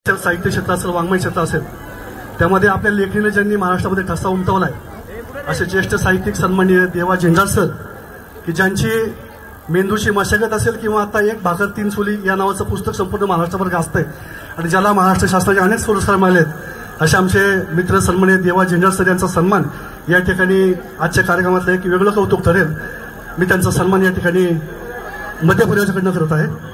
साहित्य क्षेत्र असेल, वाङ्मय क्षेत्र असेल, त्यामध्ये आपल्या लेखणीने ज्यांनी महाराष्ट्रामध्ये ठसा उमटवलाय असे ज्येष्ठ साहित्यिक सन्माननीय देवा झेंडार सर, की ज्यांची मेंदूची मशागत असेल किंवा आता एक भाकर तीन चुली या नावाचं पुस्तक संपूर्ण महाराष्ट्रावर गाजतंय आणि ज्याला महाराष्ट्र शासनाचे अनेक पुरस्कार मिळालेत असे आमचे मित्र सन्माननीय देवा झेंडार सर यांचा सन्मान या ठिकाणी आजच्या कार्यक्रमातलं एक वेगळं कौतुक ठरेल. मी त्यांचा सन्मान या ठिकाणी मध्य परिवाराकडनं करत आहे.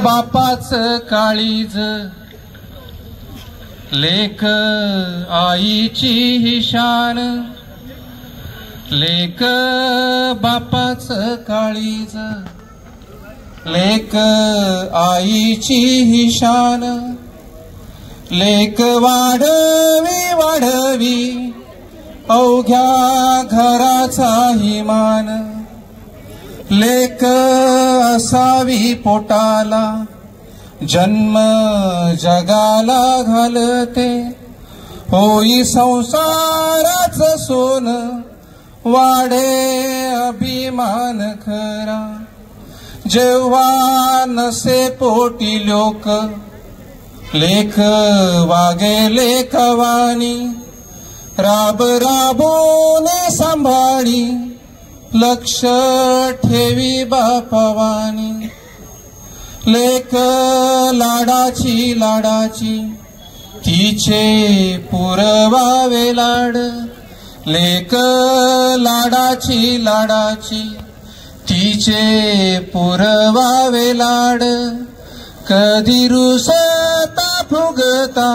बापाच काळीज लेक आईची ही शान, लेक बापाच काळीज लेक आईची ही शान, लेक वाढवी वाढवी अवघ्या घराचा ही मान, लेक असावी पोटाला जन्म जगाला घालते, होई संसाराच सोन वाढे अभिमान खरा, जेव्हा नसे पोटी लोक लेख वागे लेखवानी, राब राबोने सांभाळी लक्ष ठेवी बापवानी, लेक लाडाची लाडाची तिचे पुरवावे लाड, लेक लाडाची लाडाची तिचे पुरवावे लाड, कधी रुसता फुगता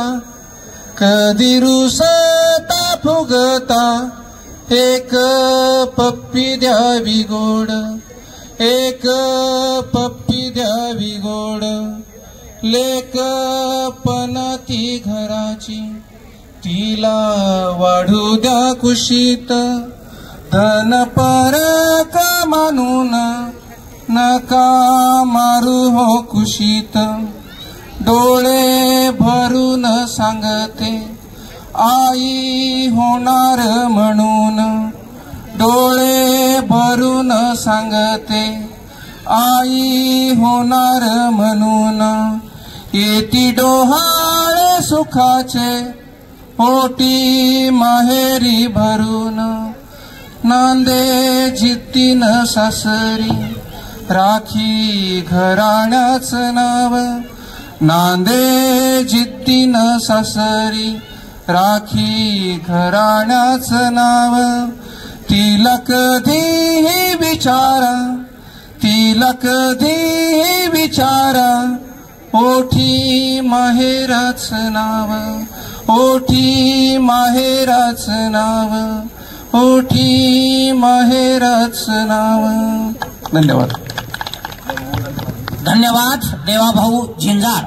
कधी रुसता फुगता एक पप्पी द्यावी गोड, एक पप्पी द्यावी गोड, लेक पणती घराची तिला वाढू द्या कुशीत, धन परक मानून नका मारू हो कुशीत, डोळे भरून सांगते आई होणार म्हणून, डोळे भरून सांगते आई होणार म्हणून, येती डोहाळे सुखाचे पोटी माहेरी भरून, नांदे जिद्दीन सासरी राखी घराण्याच नाव, नांदे जिद्दीन सासरी राखी घराण्याच नाव, तिला कधीही विचारा तिला कधीही विचारा ओठी माहेराच नाव, ओठी माहेराच नाव, ओठी माहेराच नाव. धन्यवाद. धन्यवाद देवाभाऊ झिंजार.